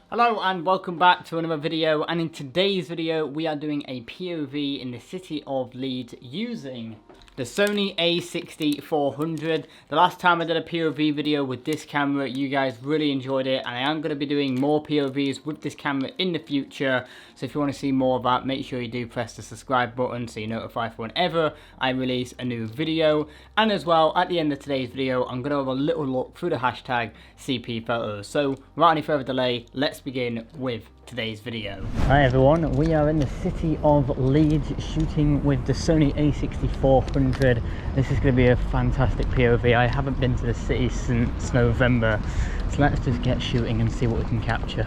Hello and welcome back to another video, and in today's video we are doing a POV in the city of Leeds using the Sony A6400. The last time I did a POV video with this camera, you guys really enjoyed it, and I am going to be doing more POVs with this camera in the future. So if you want to see more of that, make sure you do press the subscribe button so you're notified for whenever I release a new video. And as well, at the end of today's video, I'm going to have a little look through the hashtag CP photos. So without any further delay, let's begin with today's video. Hi everyone, we are in the city of Leeds shooting with the Sony A6400. This is going to be a fantastic POV. I haven't been to the city since November, so let's just get shooting and see what we can capture.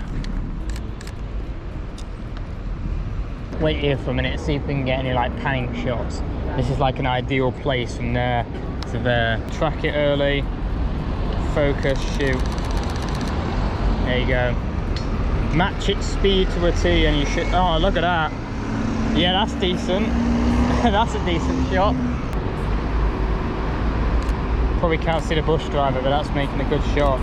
Wait here for a minute, see if we can get any like panning shots. This is like an ideal place from there to there. Track it early, focus, shoot. There you go. Match its speed to a T and you should, oh look at that. Yeah, that's decent. That's a decent shot. Probably can't see the bus driver, but that's making a good shot.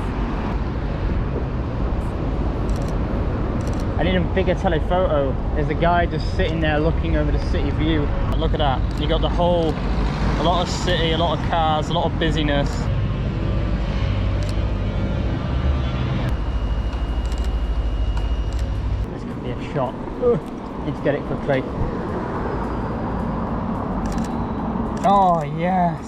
I need a bigger telephoto. There's a guy just sitting there looking over the city view. Look at that. You got the whole, a lot of city, a lot of cars, a lot of busyness. Shot. Need to get it quickly. Oh yes.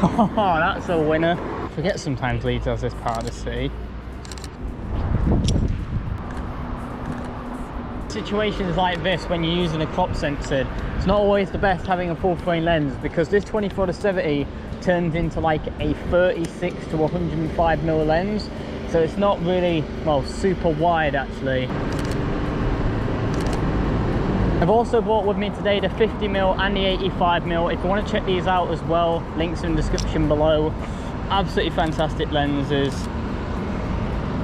Oh, that's a winner. I forget sometimes Leeds has this part of the city. Situations like this, when you're using a crop sensor, it's not always the best having a full frame lens, because this 24-70 turns into like a 36 to 105mm lens. So it's not really, well, super wide actually. I've also brought with me today the 50mm and the 85mm. If you want to check these out as well, links in the description below. Absolutely fantastic lenses.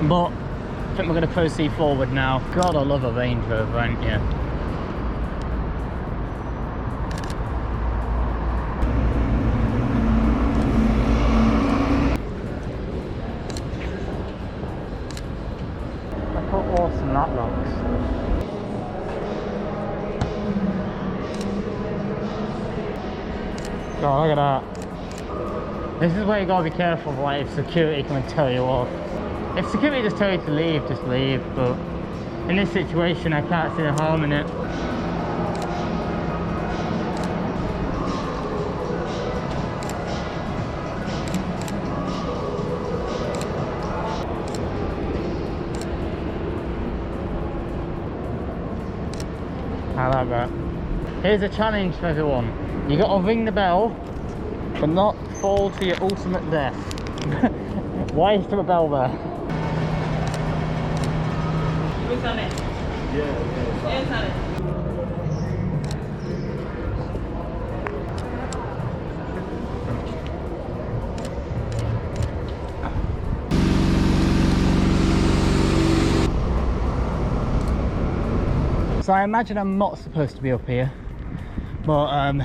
But I think we're going to proceed forward now. God, I love a Range Rover, ain't you? How awesome that looks. Oh, look at that. This is where you gotta be careful, like if security come and tell you off. If security just tell you to leave, just leave, but in this situation I can't see the harm in it. I like that. Here's a challenge for everyone. You got to ring the bell, but not fall to your ultimate death. Why is there a bell there? Who's on it? Yeah. Who's on it? So I imagine I'm not supposed to be up here, but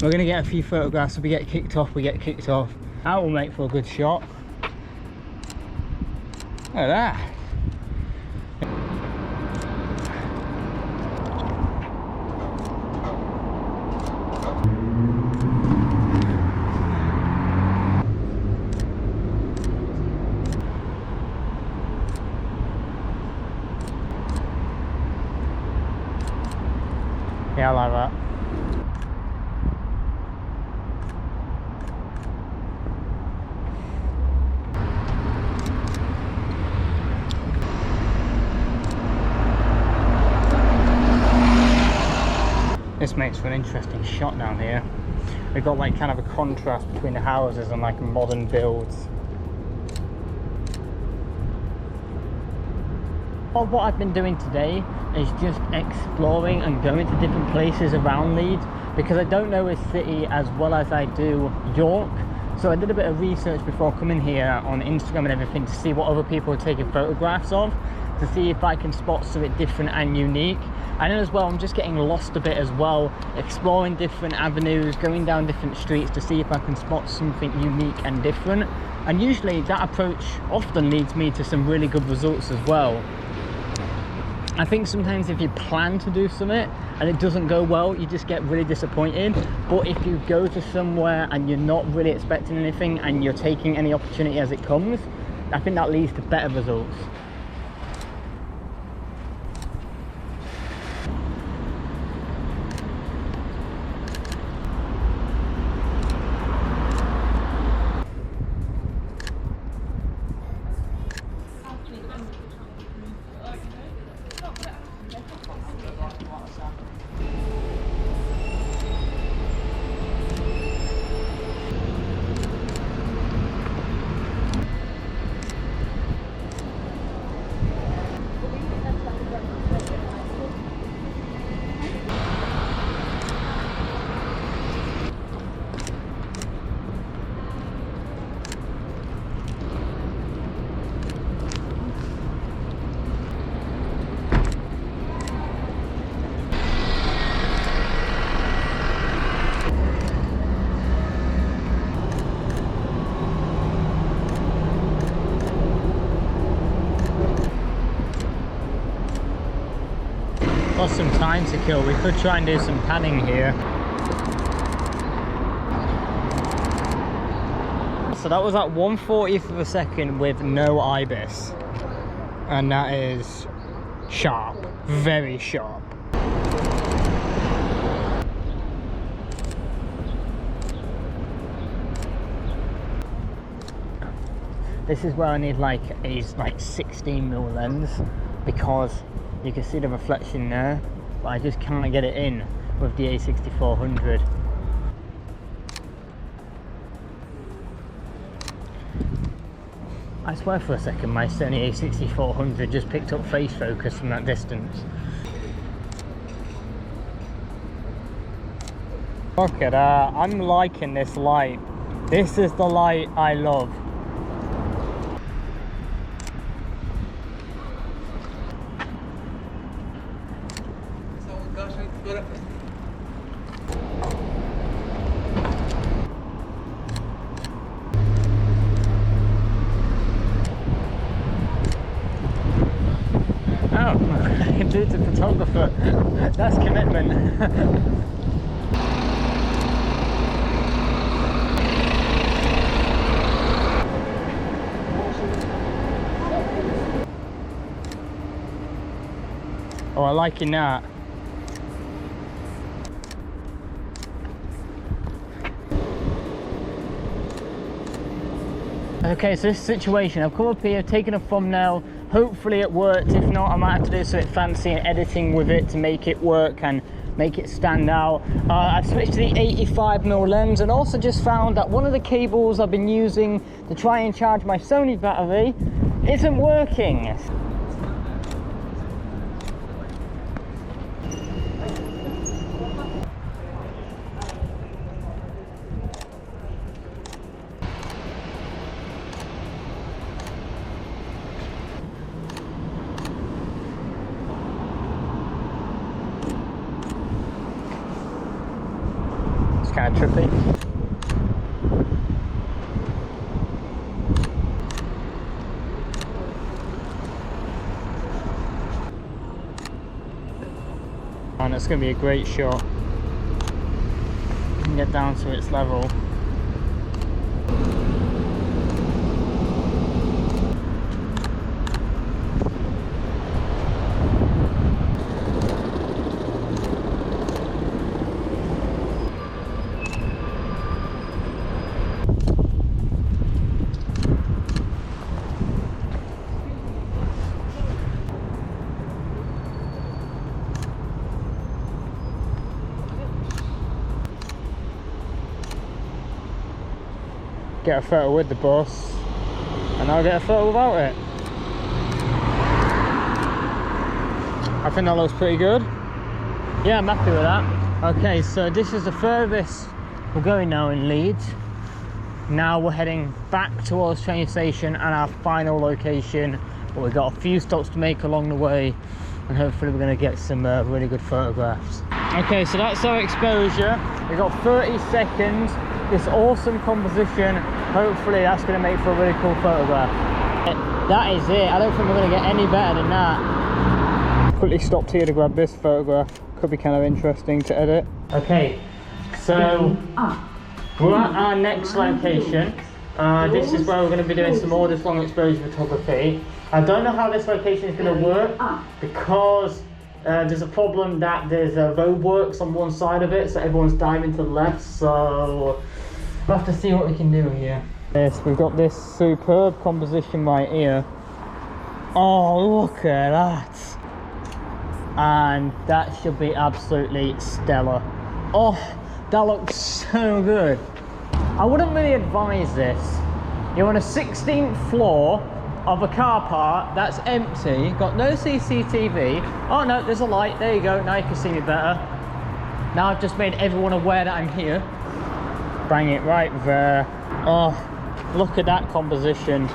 we're going to get a few photographs. If we get kicked off, we get kicked off. That will make for a good shot. Look at that. Yeah, I like that. This makes for an interesting shot down here. We've got like kind of a contrast between the houses and like modern builds. Well, what I've been doing today is just exploring and going to different places around Leeds, because I don't know this city as well as I do York. So I did a bit of research before coming here on Instagram and everything to see what other people are taking photographs of, to see if I can spot something different and unique. And then as well, I'm just getting lost a bit as well, exploring different avenues, going down different streets to see if I can spot something unique and different. And usually that approach often leads me to some really good results as well. I think sometimes if you plan to do something and it doesn't go well, you just get really disappointed. But if you go to somewhere and you're not really expecting anything and you're taking any opportunity as it comes, I think that leads to better results. Got some time to kill. We could try and do some panning here. So that was at 1/40th of a second with no IBIS, and that is sharp, very sharp. This is where I need like a 16mm lens, because you can see the reflection there, but I just can't get it in with the A6400. I swear for a second my Sony A6400 just picked up face focus from that distance. Look at that, I'm liking this light. This is the light I love. Oh, I can do it to photographer. That's commitment. Oh, I like that. Okay, so this situation, I've come up here, taken a thumbnail, hopefully it worked. If not, I might have to do something fancy and editing with it to make it work and make it stand out. I've switched to the 85mm lens, and also just found that one of the cables I've been using to try and charge my Sony battery isn't working. Kind of trippy. And it's going to be a great shot. You can get down to its level. Get a photo with the bus, and I'll get a photo without it. I think that looks pretty good. Yeah, I'm happy with that. Okay, so this is the furthest we're going now in Leeds. Now we're heading back towards train station and our final location, but we've got a few stops to make along the way. and hopefully we're going to get some really good photographs. Okay, so that's our exposure. We've got 30 seconds, this awesome composition. Hopefully that's going to make for a really cool photograph. That is it. I don't think we're going to get any better than that. Quickly stopped here to grab this photograph. Could be kind of interesting to edit. Okay, so we're at our next location. This is where we're going to be doing some more this long exposure photography. I don't know how this location is going to work because there's a problem that there's roadworks on one side of it, so everyone's diving to the left, so we'll have to see what we can do here. Yes, we've got this superb composition right here. Oh, look at that. And that should be absolutely stellar. Oh, that looks so good. I wouldn't really advise this. You're on a 16th floor of a car park that's empty, got no CCTV. Oh no, there's a light, there you go, now you can see me better. Now I've just made everyone aware that I'm here. Bang it right there. Oh, look at that composition.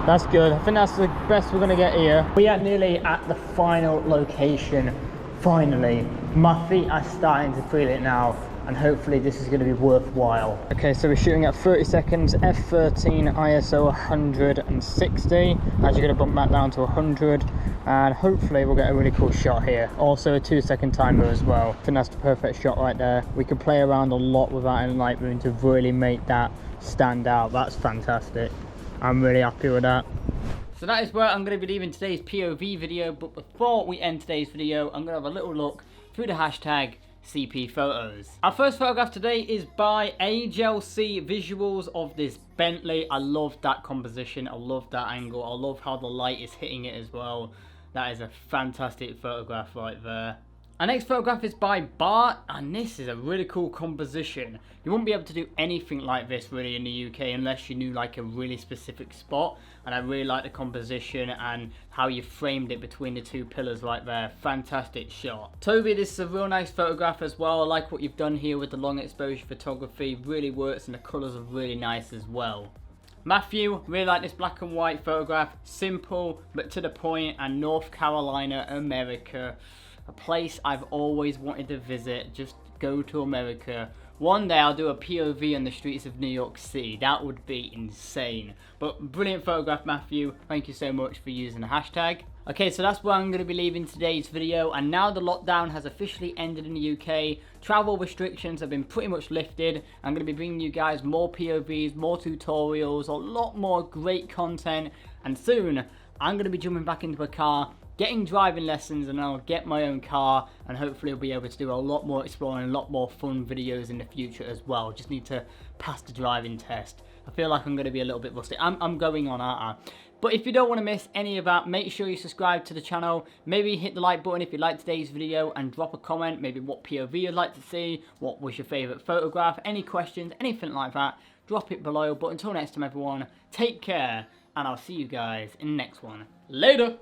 That's good. I think that's the best we're gonna get here. We are nearly at the final location. Finally. My feet are starting to feel it now, and hopefully this is going to be worthwhile. Okay, so we're shooting at 30 seconds, f13 ISO 160. Actually going to bump that down to 100, and hopefully we'll get a really cool shot here. Also a 2-second timer as well. I think that's the perfect shot right there. We can play around a lot with that in Lightroom to really make that stand out. That's fantastic. I'm really happy with that. So that is where I'm going to be leaving today's POV video, but before we end today's video, I'm going to have a little look through the hashtag CP photos. Our first photograph today is by HLC Visuals of this Bentley. I love that composition, I love that angle, I love how the light is hitting it as well. That is a fantastic photograph right there. Our next photograph is by Bart, and this is a really cool composition. You wouldn't be able to do anything like this really in the UK unless you knew like a really specific spot, and I really like the composition and how you framed it between the two pillars right there. Fantastic shot. Toby, this is a real nice photograph as well. I like what you've done here with the long exposure photography, really works, and the colours are really nice as well. Matthew, really like this black and white photograph, simple but to the point, and North Carolina, America. A place I've always wanted to visit, just go to America. One day I'll do a POV on the streets of New York City. That would be insane. But brilliant photograph, Matthew. Thank you so much for using the hashtag. Okay, so that's where I'm going to be leaving today's video. And now the lockdown has officially ended in the UK. Travel restrictions have been pretty much lifted. I'm going to be bringing you guys more POVs, more tutorials, a lot more great content. And soon, I'm going to be jumping back into a car, getting driving lessons, and I'll get my own car, and hopefully I'll be able to do a lot more exploring, a lot more fun videos in the future as well. Just need to pass the driving test. I feel like I'm going to be a little bit rusty. I'm going on, aren't I? But if you don't want to miss any of that, make sure you subscribe to the channel. Maybe hit the like button if you liked today's video, and drop a comment, maybe what POV you'd like to see, what was your favourite photograph, any questions, anything like that, drop it below. But until next time everyone, take care, and I'll see you guys in the next one. Later!